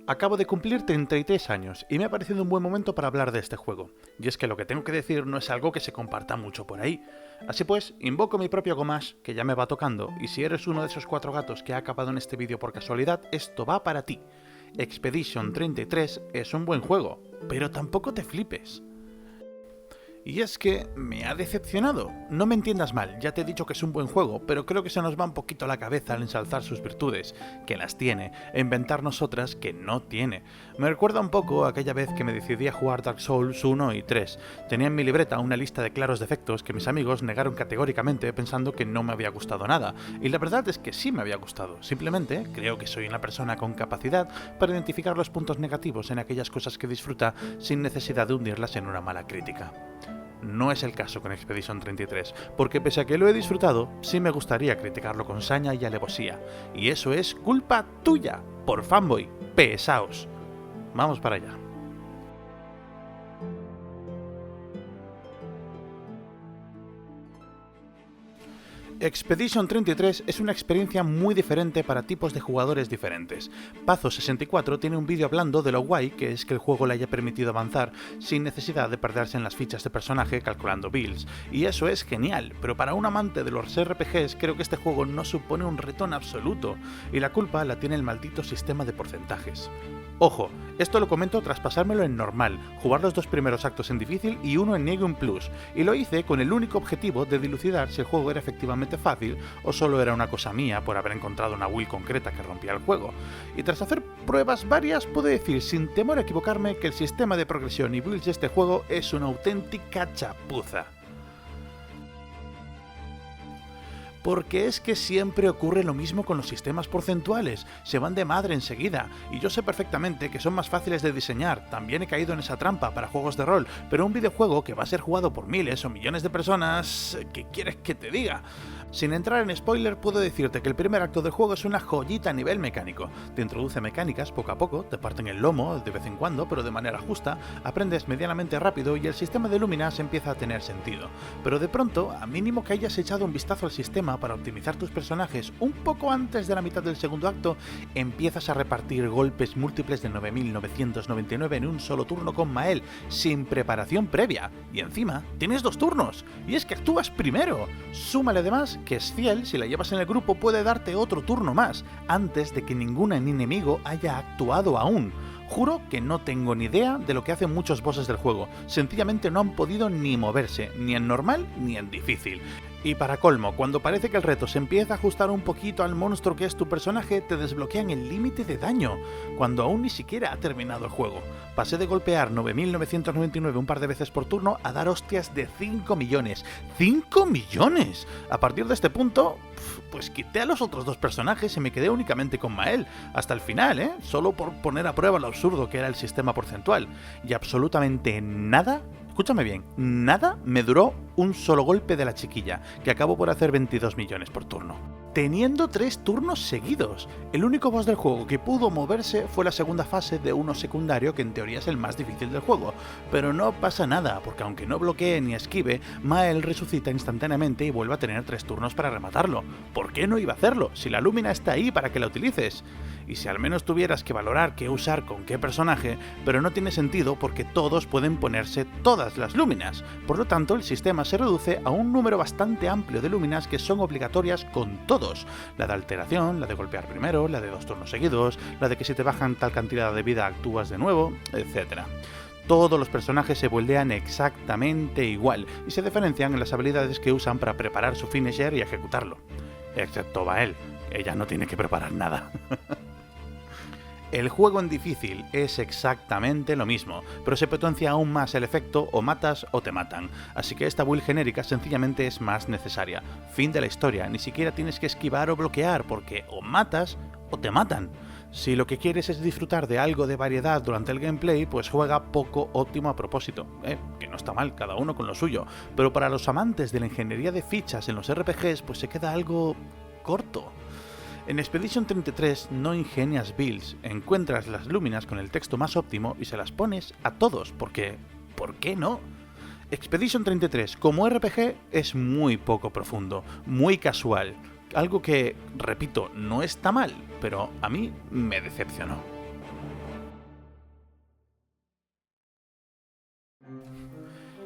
Acabo de cumplir 33 años y me ha parecido un buen momento para hablar de este juego. Y es que lo que tengo que decir no es algo que se comparta mucho por ahí. Así pues, invoco mi propio Gomash, que ya me va tocando, y si eres uno de esos 4 gatos que ha acabado en este vídeo por casualidad, esto va para ti. Expedition 33 es un buen juego, pero tampoco te flipes. Y es que me ha decepcionado. No me entiendas mal, ya te he dicho que es un buen juego, pero creo que se nos va un poquito la cabeza al ensalzar sus virtudes, que las tiene, e inventarnos otras que no tiene. Me recuerda un poco a aquella vez que me decidí a jugar Dark Souls 1 y 3. Tenía en mi libreta una lista de claros defectos que mis amigos negaron categóricamente pensando que no me había gustado nada. Y la verdad es que sí me había gustado, simplemente creo que soy una persona con capacidad para identificar los puntos negativos en aquellas cosas que disfruta sin necesidad de hundirlas en una mala crítica. No es el caso con Expedition 33, porque pese a que lo he disfrutado, sí me gustaría criticarlo con saña y alevosía. Y eso es culpa tuya, por fanboy, pesaos. Vamos para allá. Expedition 33 es una experiencia muy diferente para tipos de jugadores diferentes. Pazo64 tiene un vídeo hablando de lo guay que es que el juego le haya permitido avanzar sin necesidad de perderse en las fichas de personaje calculando builds, y eso es genial, pero para un amante de los RPGs creo que este juego no supone un reto en absoluto, y la culpa la tiene el maldito sistema de porcentajes. Ojo, esto lo comento tras pasármelo en normal, jugar los 2 primeros actos en difícil y uno en New Game Plus, y lo hice con el único objetivo de dilucidar si el juego era efectivamente fácil o solo era una cosa mía por haber encontrado una build concreta que rompía el juego. Y tras hacer pruebas varias puedo decir sin temor a equivocarme que el sistema de progresión y builds de este juego es una auténtica chapuza. Porque es que siempre ocurre lo mismo con los sistemas porcentuales, se van de madre enseguida, y yo sé perfectamente que son más fáciles de diseñar, también he caído en esa trampa para juegos de rol, pero un videojuego que va a ser jugado por miles o millones de personas, ¿qué quieres que te diga? Sin entrar en spoiler, puedo decirte que el primer acto del juego es una joyita a nivel mecánico. Te introduce mecánicas poco a poco, te parten el lomo de vez en cuando, pero de manera justa, aprendes medianamente rápido y el sistema de luminas empieza a tener sentido. Pero de pronto, a mínimo que hayas echado un vistazo al sistema para optimizar tus personajes un poco antes de la mitad del segundo acto, empiezas a repartir golpes múltiples de 9.999 en un solo turno con Mael, sin preparación previa. Y encima, tienes 2 turnos, y es que actúas primero. Súmale además que Sciel, si la llevas en el grupo, puede darte otro turno más, antes de que ningún enemigo haya actuado aún. Juro que no tengo ni idea de lo que hacen muchos bosses del juego, sencillamente no han podido ni moverse, ni en normal ni en difícil. Y para colmo, cuando parece que el reto se empieza a ajustar un poquito al monstruo que es tu personaje, te desbloquean el límite de daño, cuando aún ni siquiera ha terminado el juego. Pasé de golpear 9.999 un par de veces por turno a dar hostias de 5 millones. ¡5 millones! A partir de este punto, pues quité a los otros 2 personajes y me quedé únicamente con Mael, hasta el final, solo por poner a prueba lo absurdo que era el sistema porcentual. Y absolutamente nada, escúchame bien, nada me duró un solo golpe de la chiquilla, que acabó por hacer 22 millones por turno, teniendo 3 turnos seguidos. El único boss del juego que pudo moverse fue la segunda fase de uno secundario, que en teoría es el más difícil del juego, pero no pasa nada, porque aunque no bloquee ni esquive, Mael resucita instantáneamente y vuelve a tener 3 turnos para rematarlo. ¿Por qué no iba a hacerlo, si la Lumina está ahí para que la utilices? Y si al menos tuvieras que valorar qué usar con qué personaje, pero no tiene sentido porque todos pueden ponerse todas las Luminas. Por lo tanto, el sistema se reduce a un número bastante amplio de Luminas que son obligatorias con todos. La de alteración, la de golpear primero, la de 2 turnos seguidos, la de que si te bajan tal cantidad de vida actúas de nuevo, etc. Todos los personajes se buildean exactamente igual y se diferencian en las habilidades que usan para preparar su finisher y ejecutarlo. Excepto Bael, ella no tiene que preparar nada. El juego en difícil es exactamente lo mismo, pero se potencia aún más el efecto o matas o te matan, así que esta build genérica sencillamente es más necesaria. Fin de la historia, ni siquiera tienes que esquivar o bloquear, porque o matas o te matan. Si lo que quieres es disfrutar de algo de variedad durante el gameplay, pues juega poco óptimo a propósito, que no está mal, cada uno con lo suyo, pero para los amantes de la ingeniería de fichas en los RPGs, pues se queda algo corto. En Expedition 33 no ingenias builds, encuentras las Luminas con el texto más óptimo y se las pones a todos, porque ¿por qué no? Expedition 33 como RPG es muy poco profundo, muy casual, algo que, repito, no está mal, pero a mí me decepcionó.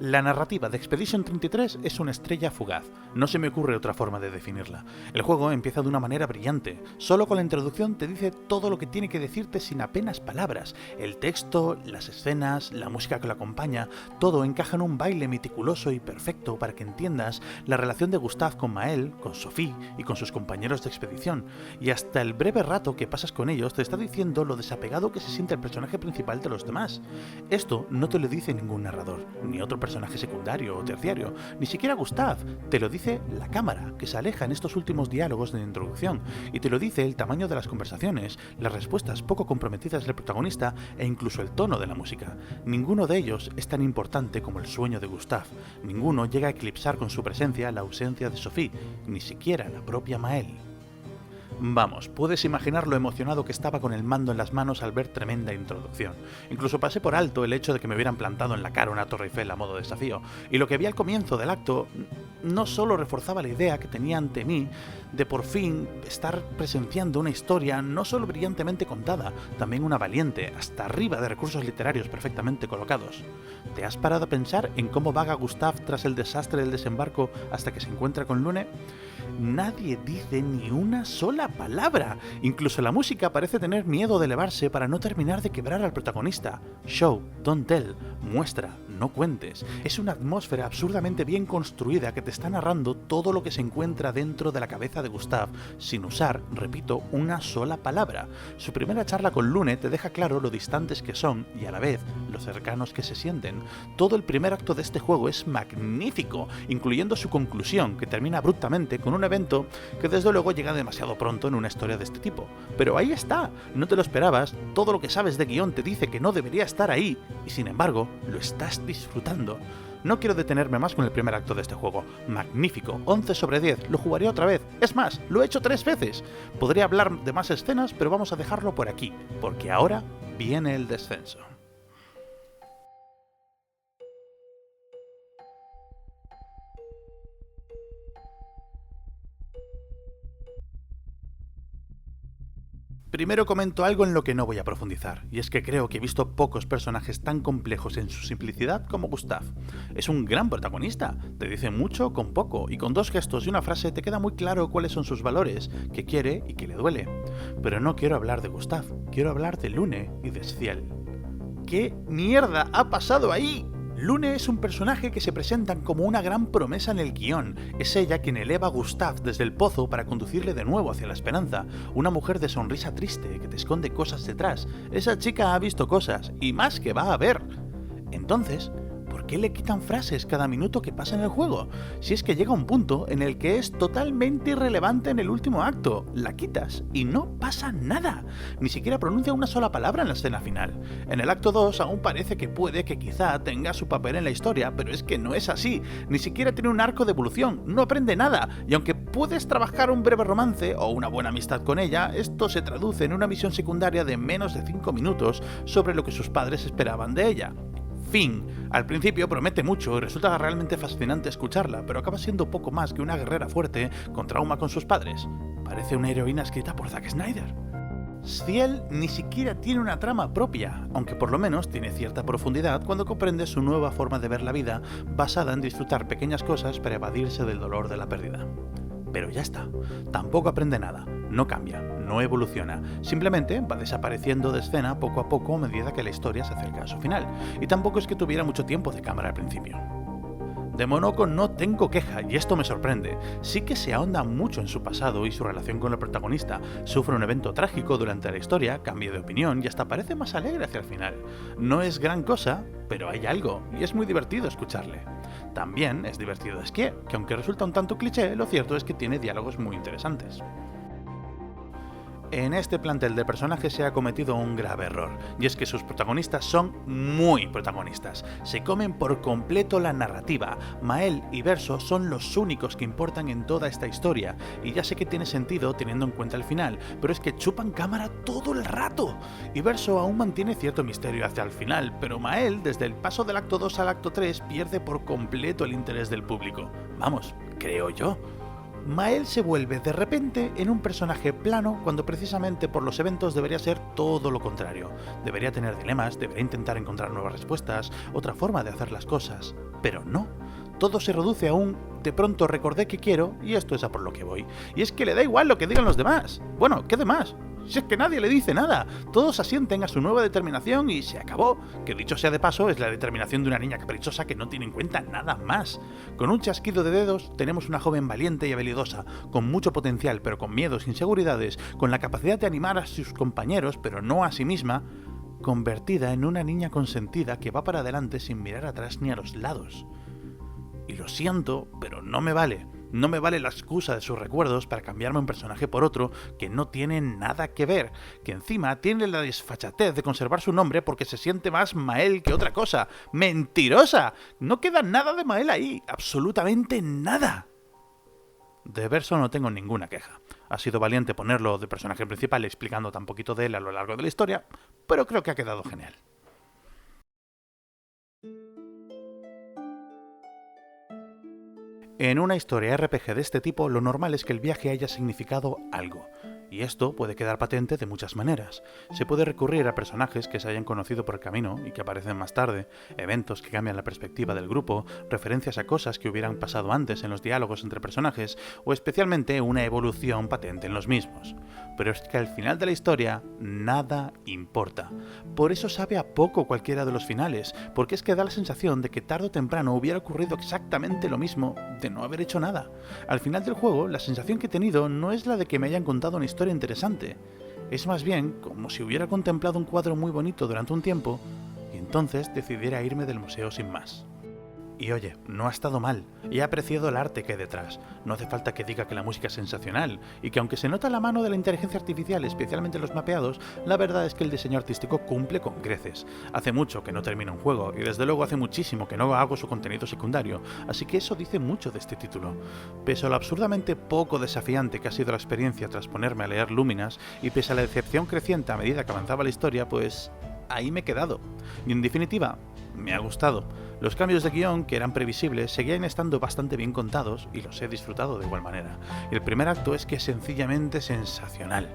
La narrativa de Expedition 33 es una estrella fugaz, no se me ocurre otra forma de definirla. El juego empieza de una manera brillante, solo con la introducción te dice todo lo que tiene que decirte sin apenas palabras. El texto, las escenas, la música que lo acompaña, todo encaja en un baile meticuloso y perfecto para que entiendas la relación de Gustav con Mael, con Sophie y con sus compañeros de expedición, y hasta el breve rato que pasas con ellos te está diciendo lo desapegado que se siente el personaje principal de los demás. Esto no te lo dice ningún narrador, ni otro personaje secundario o terciario, ni siquiera Gustav, te lo dice la cámara, que se aleja en estos últimos diálogos de introducción, y te lo dice el tamaño de las conversaciones, las respuestas poco comprometidas del protagonista e incluso el tono de la música. Ninguno de ellos es tan importante como el sueño de Gustav, ninguno llega a eclipsar con su presencia la ausencia de Sophie, ni siquiera la propia Mael. Vamos, puedes imaginar lo emocionado que estaba con el mando en las manos al ver tremenda introducción. Incluso pasé por alto el hecho de que me hubieran plantado en la cara una Torre Eiffel a modo desafío, y lo que vi al comienzo del acto no solo reforzaba la idea que tenía ante mí de por fin estar presenciando una historia no solo brillantemente contada, también una valiente, hasta arriba de recursos literarios perfectamente colocados. ¿Te has parado a pensar en cómo vaga Gustav tras el desastre del desembarco hasta que se encuentra con Lune? Nadie dice ni una sola palabra. Incluso la música parece tener miedo de elevarse para no terminar de quebrar al protagonista. Show, don't tell, muestra, no cuentes. Es una atmósfera absurdamente bien construida que te está narrando todo lo que se encuentra dentro de la cabeza de Gustav, sin usar, repito, una sola palabra. Su primera charla con Lune te deja claro lo distantes que son y a la vez lo cercanos que se sienten. Todo el primer acto de este juego es magnífico, incluyendo su conclusión, que termina abruptamente con un evento que desde luego llega demasiado pronto en una historia de este tipo. Pero ahí está, no te lo esperabas, todo lo que sabes de guión te dice que no debería estar ahí, y sin embargo, lo estás disfrutando. No quiero detenerme más con el primer acto de este juego. Magnífico, 11 sobre 10, lo jugaré otra vez. Es más, lo he hecho 3 veces. Podría hablar de más escenas, pero vamos a dejarlo por aquí, porque ahora viene el descenso. Primero comento algo en lo que no voy a profundizar, y es que creo que he visto pocos personajes tan complejos en su simplicidad como Gustav. Es un gran protagonista, te dice mucho con poco, y con 2 gestos y una frase te queda muy claro cuáles son sus valores, qué quiere y qué le duele. Pero no quiero hablar de Gustav, quiero hablar de Lune y de Ciel. ¿Qué mierda ha pasado ahí? Lune es un personaje que se presentan como una gran promesa en el guión. Es ella quien eleva a Gustav desde el pozo para conducirle de nuevo hacia la esperanza. Una mujer de sonrisa triste que te esconde cosas detrás. Esa chica ha visto cosas, y más que va a ver. Entonces, ¿por qué le quitan frases cada minuto que pasa en el juego? Si es que llega un punto en el que es totalmente irrelevante en el último acto. La quitas y no pasa nada. Ni siquiera pronuncia una sola palabra en la escena final. En el acto 2 aún parece que puede que quizá tenga su papel en la historia, pero es que no es así. Ni siquiera tiene un arco de evolución, no aprende nada. Y aunque puedes trabajar un breve romance o una buena amistad con ella, esto se traduce en una misión secundaria de menos de 5 minutos sobre lo que sus padres esperaban de ella. Fin. Al principio promete mucho y resulta realmente fascinante escucharla, pero acaba siendo poco más que una guerrera fuerte con trauma con sus padres. Parece una heroína escrita por Zack Snyder. Ciel ni siquiera tiene una trama propia, aunque por lo menos tiene cierta profundidad cuando comprende su nueva forma de ver la vida, basada en disfrutar pequeñas cosas para evadirse del dolor de la pérdida. Pero ya está, tampoco aprende nada, no cambia, no evoluciona, simplemente va desapareciendo de escena poco a poco a medida que la historia se acerca a su final, y tampoco es que tuviera mucho tiempo de cámara al principio. De Monoko no tengo queja, y esto me sorprende. Sí que se ahonda mucho en su pasado y su relación con el protagonista. Sufre un evento trágico durante la historia, cambia de opinión y hasta parece más alegre hacia el final. No es gran cosa, pero hay algo, y es muy divertido escucharle. También es divertido Esquier, que aunque resulta un tanto cliché, lo cierto es que tiene diálogos muy interesantes. En este plantel de personajes se ha cometido un grave error, y es que sus protagonistas son muy protagonistas. Se comen por completo la narrativa. Mael y Verso son los únicos que importan en toda esta historia, y ya sé que tiene sentido teniendo en cuenta el final, pero es que chupan cámara todo el rato. Y Verso aún mantiene cierto misterio hacia el final, pero Mael, desde el paso del acto 2 al acto 3, pierde por completo el interés del público. Vamos, creo yo. Mael se vuelve de repente en un personaje plano cuando precisamente por los eventos debería ser todo lo contrario. Debería tener dilemas, debería intentar encontrar nuevas respuestas, otra forma de hacer las cosas. Pero no. Todo se reduce a un de pronto recordé que quiero y esto es a por lo que voy. Y es que le da igual lo que digan los demás. Bueno, ¿qué demás? Si es que nadie le dice nada, todos asienten a su nueva determinación y se acabó, que dicho sea de paso es la determinación de una niña caprichosa que no tiene en cuenta nada más. Con un chasquido de dedos tenemos una joven valiente y habilidosa, con mucho potencial pero con miedos e inseguridades, con la capacidad de animar a sus compañeros pero no a sí misma, convertida en una niña consentida que va para adelante sin mirar atrás ni a los lados. Y lo siento, pero no me vale. No me vale la excusa de sus recuerdos para cambiarme un personaje por otro que no tiene nada que ver, que encima tiene la desfachatez de conservar su nombre porque se siente más Mael que otra cosa. ¡Mentirosa! No queda nada de Mael ahí, absolutamente nada. De Verso no tengo ninguna queja. Ha sido valiente ponerlo de personaje principal explicando tan poquito de él a lo largo de la historia, pero creo que ha quedado genial. En una historia RPG de este tipo, lo normal es que el viaje haya significado algo. Y esto puede quedar patente de muchas maneras. Se puede recurrir a personajes que se hayan conocido por el camino y que aparecen más tarde, eventos que cambian la perspectiva del grupo, referencias a cosas que hubieran pasado antes en los diálogos entre personajes, o especialmente una evolución patente en los mismos. Pero es que al final de la historia, nada importa. Por eso sabe a poco cualquiera de los finales, porque es que da la sensación de que tarde o temprano hubiera ocurrido exactamente lo mismo de no haber hecho nada. Al final del juego, la sensación que he tenido no es la de que me hayan contado una historia interesante. Es más bien como si hubiera contemplado un cuadro muy bonito durante un tiempo y entonces decidiera irme del museo sin más. Y oye, no ha estado mal, he apreciado el arte que hay detrás. No hace falta que diga que la música es sensacional, y que aunque se nota la mano de la inteligencia artificial, especialmente en los mapeados, la verdad es que el diseño artístico cumple con creces. Hace mucho que no termino un juego, y desde luego hace muchísimo que no hago su contenido secundario, así que eso dice mucho de este título. Pese a lo absurdamente poco desafiante que ha sido la experiencia tras ponerme a leer Luminas, y pese a la decepción creciente a medida que avanzaba la historia, pues ahí me he quedado. Y en definitiva, me ha gustado. Los cambios de guión, que eran previsibles, seguían estando bastante bien contados y los he disfrutado de igual manera. Y el primer acto es que es sencillamente sensacional.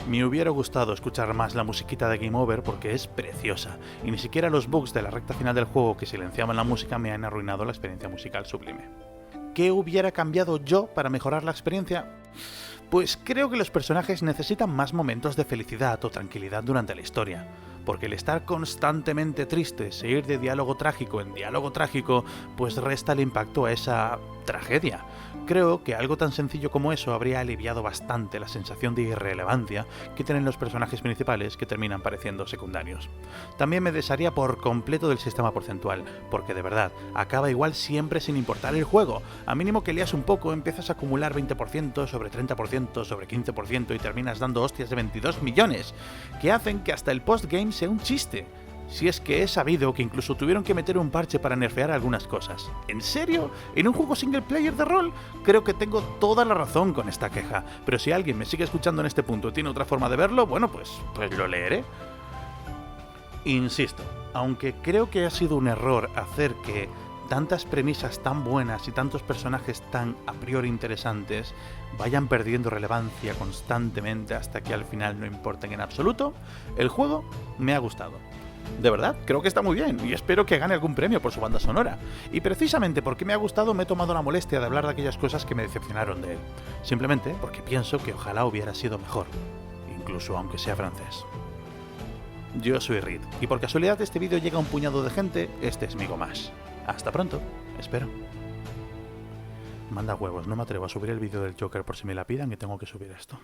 Me hubiera gustado escuchar más la musiquita de Game Over porque es preciosa, y ni siquiera los bugs de la recta final del juego que silenciaban la música me han arruinado la experiencia musical sublime. ¿Qué hubiera cambiado yo para mejorar la experiencia? Pues creo que los personajes necesitan más momentos de felicidad o tranquilidad durante la historia, porque el estar constantemente tristes e ir de diálogo trágico en diálogo trágico, pues resta el impacto a esa tragedia. Creo que algo tan sencillo como eso habría aliviado bastante la sensación de irrelevancia que tienen los personajes principales que terminan pareciendo secundarios. También me desharía por completo del sistema porcentual, porque de verdad, acaba igual siempre sin importar el juego. A mínimo que leas un poco, empiezas a acumular 20% sobre 30% sobre 15% y terminas dando hostias de 22 millones, que hacen que hasta el postgame sea un chiste. Si es que he sabido que incluso tuvieron que meter un parche para nerfear algunas cosas. ¿En serio? ¿En un juego single player de rol? Creo que tengo toda la razón con esta queja, pero si alguien me sigue escuchando en este punto y tiene otra forma de verlo, bueno, pues lo leeré. Insisto, aunque creo que ha sido un error hacer que tantas premisas tan buenas y tantos personajes tan a priori interesantes vayan perdiendo relevancia constantemente hasta que al final no importen en absoluto, el juego me ha gustado. De verdad, creo que está muy bien y espero que gane algún premio por su banda sonora. Y precisamente porque me ha gustado me he tomado la molestia de hablar de aquellas cosas que me decepcionaron de él. Simplemente porque pienso que ojalá hubiera sido mejor, incluso aunque sea francés. Yo soy Reed, y por casualidad este vídeo llega a un puñado de gente, este es mi gomash. Hasta pronto, espero. Manda huevos, no me atrevo a subir el vídeo del Joker por si me la pidan y tengo que subir esto.